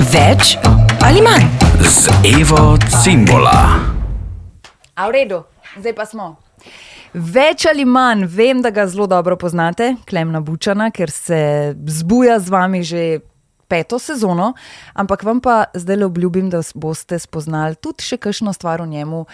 Več ali manj? Z Evo Cimbola. A v redu, zdaj pa smo. Več ali manj, vem, da ga zelo dobro poznate, Klemna Bučana, ker se zbuja z vami že 5. sezono, ampak vam pa zdaj le obljubim, da boste spoznali tudi še kakšno stvar o njemu,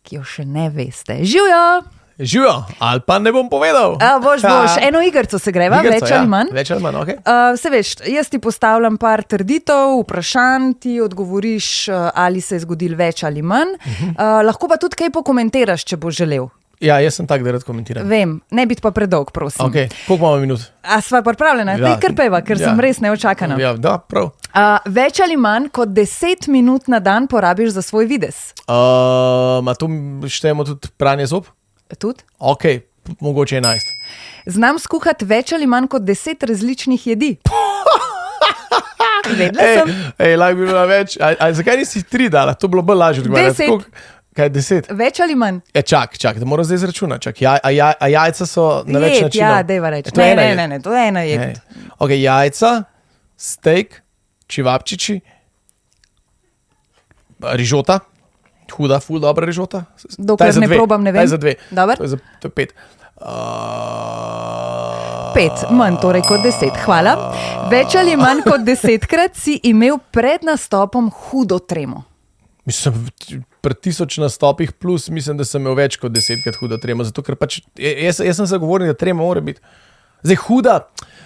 ki jo še ne veste. Živjo! Živijo, ali pa ne bom povedal. Boš, eno igrico se greva, več ali manj. Več ali manj, ok. Se veš, jaz ti postavljam par trditev, vprašanj, ti odgovoriš, ali se je zgodil več ali manj. Lahko pa tudi kaj pokomentiraš, če boš želel. Ja, jaz sem tak, da rad komentiram. Vem, ne biti pa predolg, prosim. Ok, koliko imamo minut? A sva pripravljena? Ja. Ti krpeva, ker sem res neočakana. Ja, da, prav. Več ali manj kot 10 minut na dan porabiš za svoj videz. Ma tu štejemo tudi pranje zob? Tudi? Ok, mogoče 11. Znam skuhati več ali manj kot 10 različnih jedi. Vedela sem. Lahko bi bilo več. Zakaj nisi 3 dala? To bi bilo bolj lažje odgovarjati. 10. Kaj je 10? Več ali manj? Čak, da moram zdaj izračunati. A jajca so na več načinov? Ja, dejva reči. Ne, to je ena jed. Ok, jajca, steak, čivapčiči, rižota. Huda, ful dobra rižota. Dokler ne probam, ne vem. Daj za 2. Dobar. To je 5. 5, manj torej kot 10, hvala. Več ali manj kot 10-krat si imel pred nastopom hudo tremo. Mislim, pred 1000 nastopih plus, mislim, da sem imel več kot 10-krat hudo tremo. Zato, ker pač, jaz sem zagovornik, da trema mora biti. Zdaj, huda.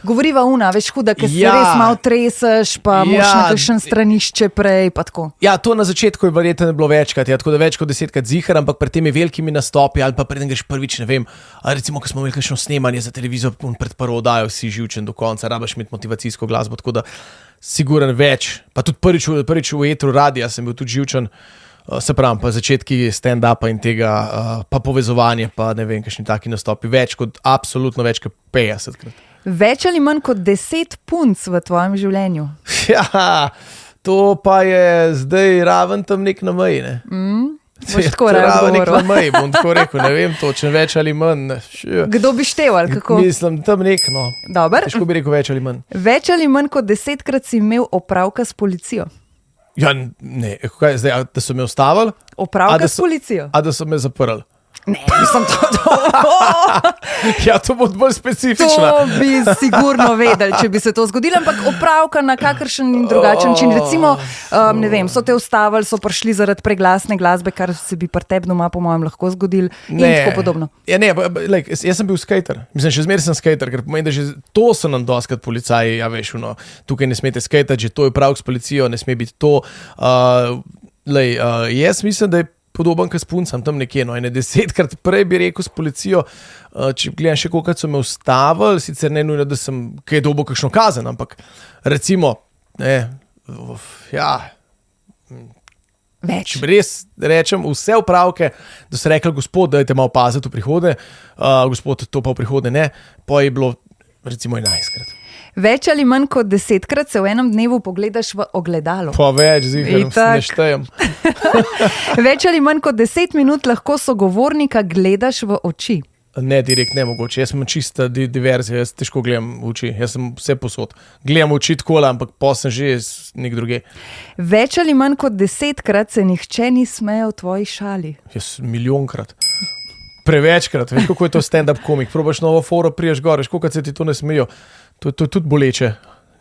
Govoriva veš, huda, ker se res malo treseš, pa moraš na kakšen stranišče prej, pa tako. Ja, to na začetku je verjetno bilo večkrat, tako da več kot 10-krat zihar, ampak pred temi velikimi nastopi ali pa preden greš prvič, ne vem, recimo, ko smo imeli kakšno snemanje za televizijo, pred prvo oddajo si živčen do konca, rabaš imeti motivacijsko glasbo, tako da siguren več, pa tudi prvič v etru radia sem bil tudi živčen, se pravim, pa začetki stand-upa in tega, pa povezovanje, pa ne vem, kakšni taki nastopi, absolutno več kot 50-krat. Več ali manj kot 10 punc v tvojem življenju? Ja, to pa je zdaj raven tam nek na meji, ne? Boš tako raven nek na meji, bom tako rekel, ne vem točno, več ali manj. Kdo bi štel ali kako? Mislim, tam nek, no. Dobar. Težko bi rekel več ali manj. Več ali manj kot 10-krat si imel opravka s policijo? Ja, ne, kaj zdaj, da so me ustavili? Opravka s policijo? A da so me zaprli? Ne, mislim to. Ja, to bo bolj specifično. To bi sigurno vedeli, če bi se to zgodilo, ampak opravka na kakršen in drugačen način. Recimo, ne vem, so te ustavili, so prišli zaradi preglasne glasbe, kar se bi pri tebi doma po mojem lahko zgodilo in tako podobno. Ja, ne, jaz sem bil skater. Mislim, še zmeraj sem skater, ker pomeni, da že to so nam doskrat policaji, ja veš, tukaj ne smete skatati, že to je opravek s policijo, ne sme biti to. Jaz mislim, da je podoben, kot s puncem, tam nekje, 10-krat prej bi rekel s policijo, če gledam še kolikrat so me ustavili, sicer ne nujno, da sem kaj dobil kakšno kazen, ampak recimo, Več. Če res rečem vse upravke, da so rekli, gospod, dajte malo paziti v prihodnje, gospod, to pa v prihodnje ne, pa je bilo recimo 11-krat. Več ali manj kot 10-krat se v enem dnevu pogledaš v ogledalo. Pa več, zihar, ne štejem. Več ali manj kot 10 minut lahko sogovornika gledaš v oči. Ne, direkt ne mogoče. Jaz sem čista diverzija, jaz težko gledam v oči. Jaz sem vse posod. Gledam v oči tako, ampak pa sem že nek druge. Več ali manj kot 10-krat se nihče ni smejal v tvoji šali. Jaz milijonkrat. Prevečkrat. Veš, kako je to stand-up komik. Probaš novo foro, priješ gor, veš, koliko se ti to ne smejo. To je tudi boleče.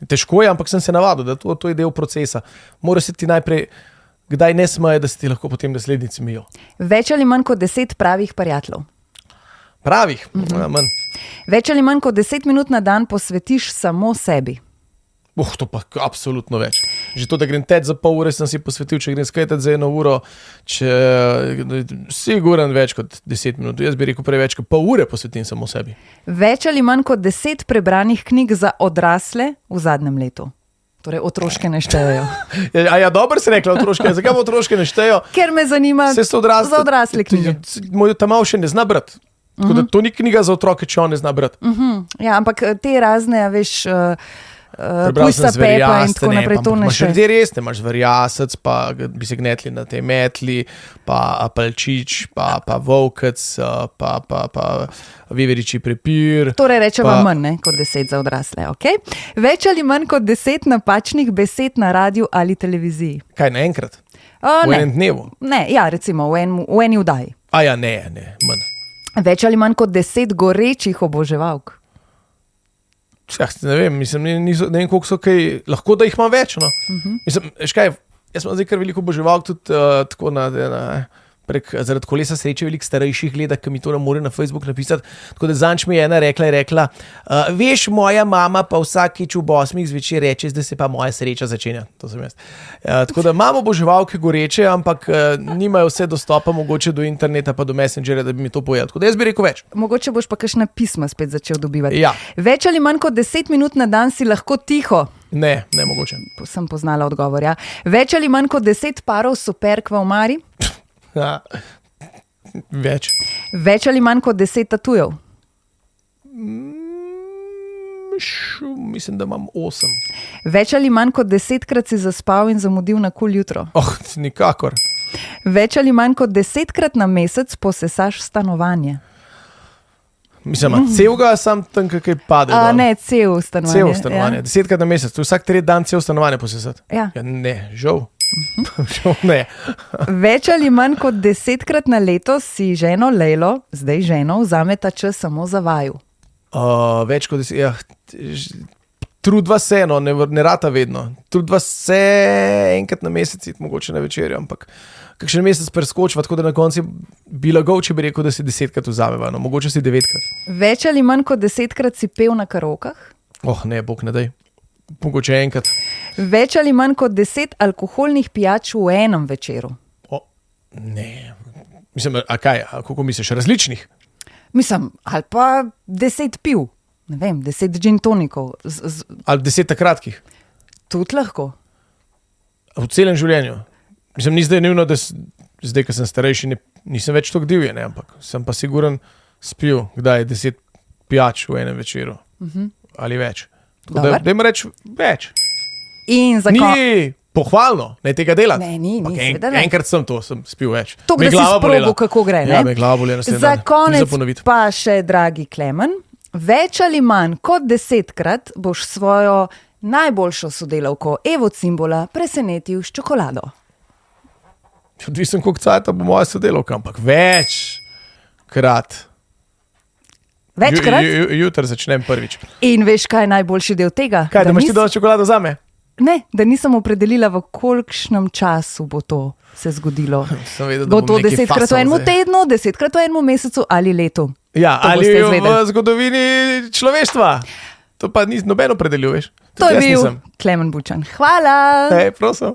Težko je, ampak sem se navadil, da to je del procesa. Mora se ti najprej, kdaj ne smeje, da se ti lahko potem naslednjici smejo. Več ali manj kot 10 pravih prijateljev. Pravih? Manj. Več ali manj kot 10 minut na dan posvetiš samo sebi. To pa absolutno več. Že to, da grem teč za pol ure, sem si posvetil, če grem skajtat za 1 uro, siguran več kot 10 minut. Jaz bi rekel preveč, kot pol ure posvetim samo sebi. Več ali manj kot 10 prebranih knjig za odrasle v zadnjem letu. Torej, otroške ne štejejo. Ja, dobro si rekla, otroške. Zakaj pa otroške ne štejejo? Ker me zanima za odrasle knjige. Moj ta mal še ne zna brati. Tako da to ni knjiga za otroke, če on ne zna brati. Ja, ampak te razne, veš, pujsa Pepa in tako naprej. To ne Imaš še. ljudje res, ne imaš verjasec, pa bi se gnetli na tej metli, pa palčič, pa volkec, pa veveriči prepir. Torej rečemo pa- manj ne, kot 10 za odrasle. Okay? Več ali manj kot 10 napačnih besed na radiju ali televiziji. Kaj naenkrat? V Ne, enem dnevu? ne, ja, recimo v eni vdaji. A ja, ne, manj. Več ali manj kot 10 gorečih oboževalk. Ne vem, mislim, ne vem, koliko so kaj, lahko da jih ima več. No? Mislim, veš kaj, jaz sem zdaj kar veliko oboževal tudi tako zaradi kolesa sreče veliko starejših gleda, ki mi to ne more na Facebook napisati. Tako da zanč mi je ena rekla, veš, moja mama pa vsakič ob 8 zvečer reče, da se pa moja sreča začenja. To sem jaz. Tako da imamo oboževalke goreče, ampak nimajo vse dostopa mogoče do interneta pa do Messengerja, da bi mi to povedal. Tako da jaz bi rekel več. Mogoče boš pa kakšna pisma spet začel dobivati. Ja. Več ali manj kot 10 minut na dan si lahko tiho. Ne mogoče. Sem poznala odgovor. Ja. Več ali manj kot 10 parov superk v omari. Ja. Več. Več ali manj kot 10 tatujev. Mislim, da imam 8. Več ali manj kot 10krat si zaspal in zamudil na kul jutro. Nikakor. Več ali manj kot 10krat na mesec posesaš stanovanje. Mislim, celega sam tam kaj pade. Ne, cel stanovanje. Cel stanovanje. 10krat na mesec. Tu vsak 3 dan cel stanovanje posesati. Ja. Ne, žal. Žal ne. Več ali manj kot 10krat na leto si ženo Lejlo, zdaj ženo, vzame ta čas samo za vaju. Več kot 10. Ja, trudva se, no, ne rata vedno. Trudva se enkrat na mesec, mogoče na večerjo, ampak kakšen mesec preskočiva, tako da na koncu bi lagal, če bi rekel, da si 10krat vzameva, no, mogoče si 9krat. Več ali manj kot 10krat si pel na karokah. Ne, bog ne daj. Mogoče enkrat. Več ali manj kot 10 alkoholnih pijač v enem večeru. Ne. Mislim, kako misliš, različnih? Mislim, ali pa 10 piv, ne vem, 10 gin tonikov. Ali 10 kratkih? Tudi lahko. V celem življenju. Mislim, ni zdaj nujno, da zdaj, ko sem starejši, nisem več tako divjen, ampak sem pa siguren spil, kdaj je 10 pijač v enem večeru. Ali več. Da jim reči več. In za Ni pohvalno, ne tega delati. Ne, ni, seveda ne. Enkrat sem spil več. To, da si sprobil, kako gre. Ja, me glava boli naslednji Za dan. konec pa še, dragi Klemen, več ali manj kot 10krat boš svojo najboljšo sodelavko Evo Cimbola presenetil s čokolado. Odvisen, koliko cajta bo moja sodelavka, ampak večkrat. Večkrat? Jutri začnem prvič. In veš, kaj je najboljši del tega? Kaj, da imaš ti danes čokolado zame? Ne, da nisem opredelila, v kolikšnem času bo to se zgodilo. Sem vedel, da Bo bom to nekaj 10krat v fasal enem zdaj. tednu, 10krat v enem mesecu ali letu? Ja, To ali boste v izvedeli. zgodovini človeštva. To pa ni noben opredelil, veš. To je Tudi jaz bil nisem. Klemen Bučan. Hvala! Prosim.